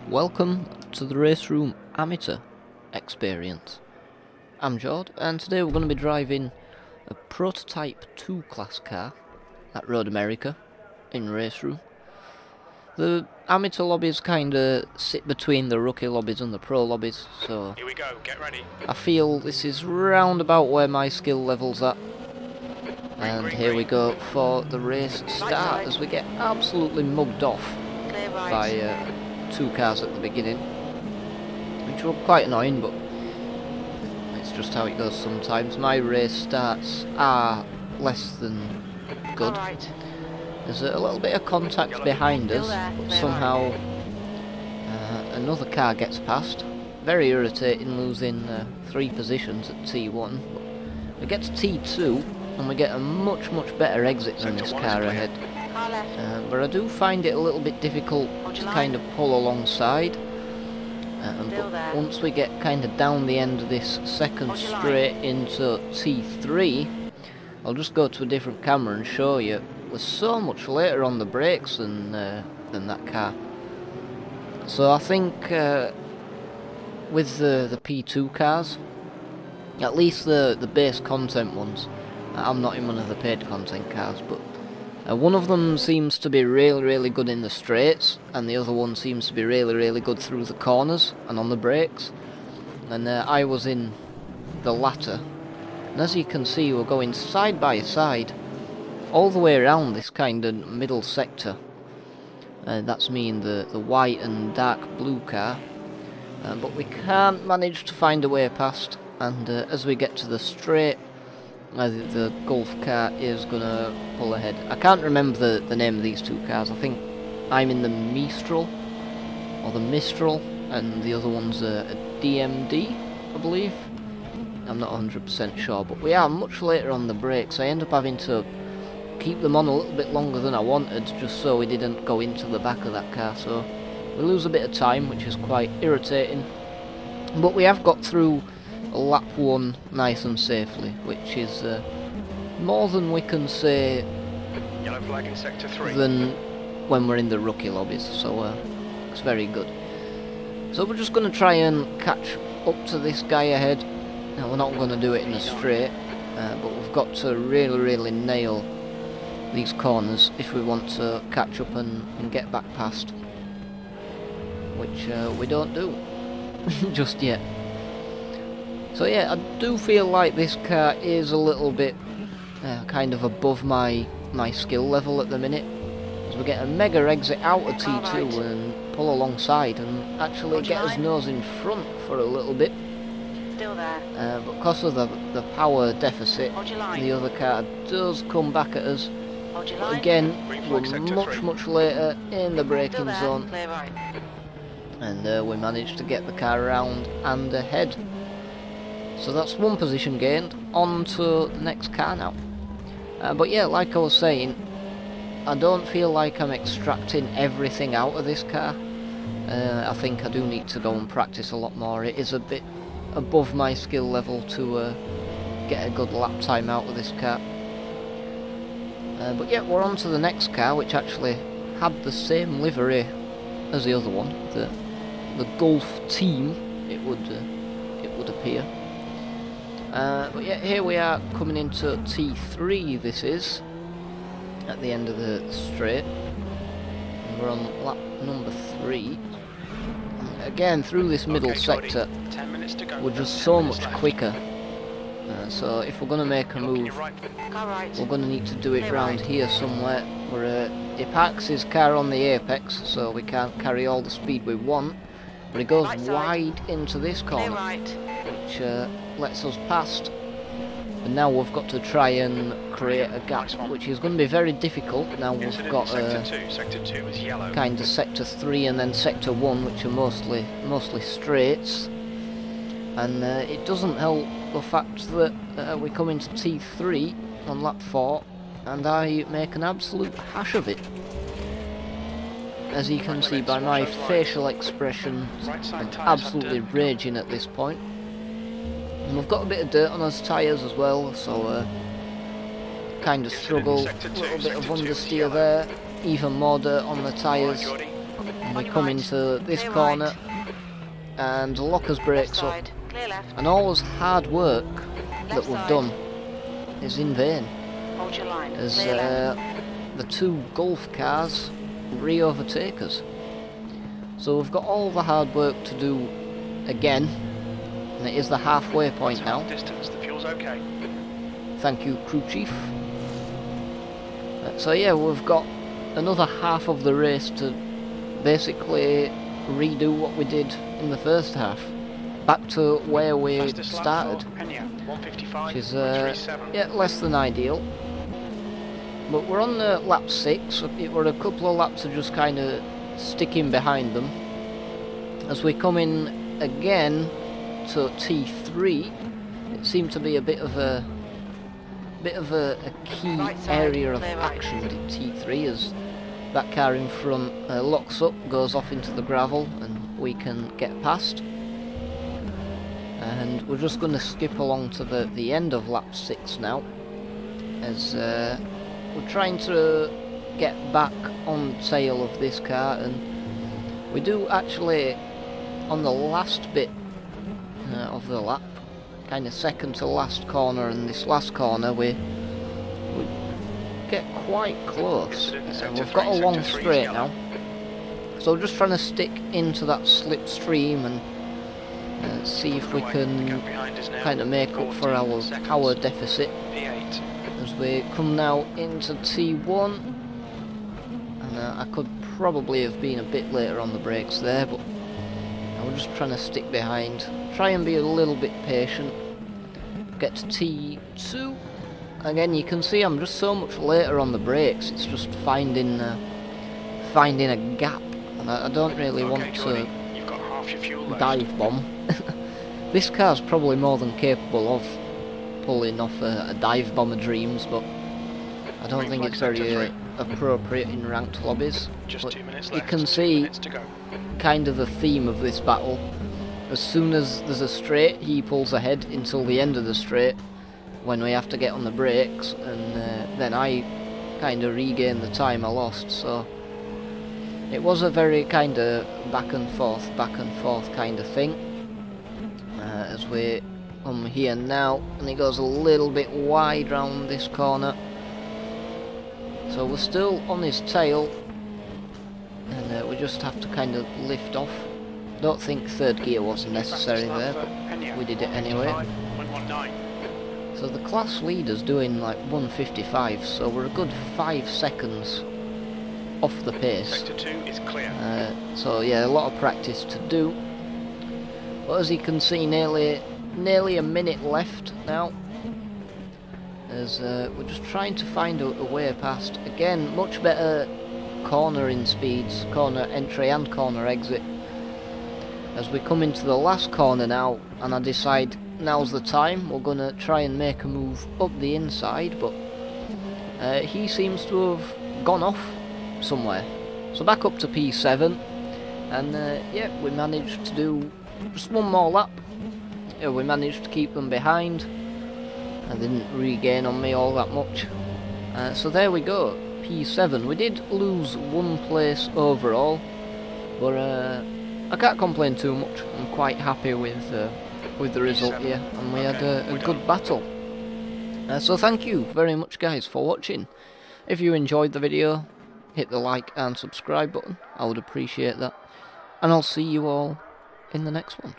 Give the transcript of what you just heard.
Welcome to the Raceroom Amateur Experience. I'm Jord, and today we're going to be driving a prototype 2 class car at Road America in Raceroom. The amateur lobbies kinda sit between the rookie lobbies and the pro lobbies, so here we go, get ready. I feel this is round about where my skill level's at. And here we go for the race start as we get absolutely mugged off by two cars at the beginning, which were quite annoying, but it's just how it goes sometimes. My race starts are less than good. There's a little bit of contact behind us, but somehow another car gets past. Very irritating, losing 3 positions at T1. But we get to T2 and we get a much better exit than this car ahead. But I do find it a little bit difficult to kind of pull alongside. But once we get kind of down the end of this second straight into T3, I'll just go to a different camera and show you. We're so much later on the brakes than that car. So I think with the P2 cars, at least the base content ones, I'm not in one of the paid content cars, but one of them seems to be really good in the straights, and the other one seems to be really good through the corners and on the brakes. And I was in the latter, and as you can see, we're going side by side all the way around this kind of middle sector. That's me in the white and dark blue car, but we can't manage to find a way past. And as we get to the straight, the Golf car is gonna pull ahead. I can't remember the name of these two cars. I think I'm in the Mistral, or the Mistral, and the other one's a DMD, I believe. I'm not 100% sure, but we are much later on the brakes. I end up having to keep them on a little bit longer than I wanted, just so we didn't go into the back of that car. So we lose a bit of time, which is quite irritating. But we have got through lap 1 nice and safely, which is more than we can say Yellow flag in sector 3. Than when we're in the rookie lobbies, so it's very good. So we're just going to try and catch up to this guy ahead. Now we're not going to do it in a straight, but we've got to really nail these corners if we want to catch up and get back past, which we don't do just yet. So yeah, I do feel like this car is a little bit kind of above my skill level at the minute, as we get a mega exit out of T2 and pull alongside and actually get us nose in front for a little bit. But because of the power deficit, the other car does come back at us. But again, we're much later in the braking zone, and we managed to get the car around and ahead. So that's 1 position gained. On to the next car now. But yeah, like I was saying, I don't feel like I'm extracting everything out of this car. I think I do need to go and practice a lot more. It is a bit above my skill level to get a good lap time out of this car. But yeah, we're on to the next car, which actually had the same livery as the other one, the Golf team, it would appear. But yeah, here we are coming into T3, this is, at the end of the straight. And we're on lap number 3. Again, through this middle sector, we're just so much quicker. So if we're going to make a move, we're going to need to do it round here somewhere, where he parks his car on the apex, so we can't carry all the speed we want. But it goes wide into this corner, which lets us past. And now we've got to try and create a gap, which is going to be very difficult. Now we've got kind of sector 3 and then sector 1, which are mostly straights. And it doesn't help the fact that we come into T3 on lap 4, and I make an absolute hash of it. As you can see by my facial expression, I'm absolutely raging at this point. And we've got a bit of dirt on those tyres as well, so kind of struggle, a little bit of understeer there, even more dirt on the tyres. we your come right. into this Clear corner, right. and the locker's Left brakes up, side. Clear left. and all this hard work that Left we've side. done is in vain, Hold your line. as Clear left. the two Golf cars re-overtake us. So we've got all the hard work to do again, and it is the halfway point now. Distance, the fuel's okay. Thank you, crew chief. So yeah, we've got another half of the race to basically redo what we did in the first half, back to where we Fastest lap started, for Enya, 155, which is 137. yeah, less than ideal. But we're on lap 6. It were a couple of laps of just kind of sticking behind them. As we come in again to T3, it seemed to be a bit of a key Right side, area of clear right. action in T3, as that car in front locks up, goes off into the gravel, and we can get past. And we're just going to skip along to the end of lap 6 now, as we're trying to get back on tail of this car, and we do actually, on the last bit of the lap, kind of second to last corner, and this last corner we get quite close. We've got a long straight now, so we're just trying to stick into that slipstream and see if we can kind of make up for our power deficit. P8. As we come now into T1, and I could probably have been a bit later on the brakes there, but we're just trying to stick behind, try and be a little bit patient. Get to T2, again you can see I'm just so much later on the brakes, it's just finding a gap, and I don't really want to You've got half your fuel left. dive bomb. This car's probably more than capable of pulling off a dive bomber dreams, but I don't think it's very appropriate in ranked lobbies. Just But 2 minutes you left. can 2 see minutes to go. kind of the theme of this battle. As soon as there's a straight, he pulls ahead until the end of the straight, when we have to get on the brakes, and then I kind of regain the time I lost. So it was a very kind of back and forth kind of thing. As we come here now, and it goes a little bit wide round this corner, so we're still on his tail, and we just have to kind of lift off. Don't think third gear was necessary there, but we did it anyway. 119. So the class leader's doing like 155, so we're a good 5 seconds off the pace. Sector 2 is clear. So yeah, a lot of practice to do. But as you can see, nearly a minute left now, as we're just trying to find a way past. Again, much better cornering speeds, corner entry and corner exit. As we come into the last corner now, and I decide now's the time, we're going to try and make a move up the inside, but he seems to have gone off somewhere. So back up to P7, and yeah, we managed to do just one more lap. Yeah, we managed to keep them behind. I didn't regain on me all that much. So there we go, P7. We did lose 1 place overall, but I can't complain too much. I'm quite happy with the result here, and we had a good battle. So thank you very much, guys, for watching. If you enjoyed the video, hit the like and subscribe button. I would appreciate that. And I'll see you all in the next one.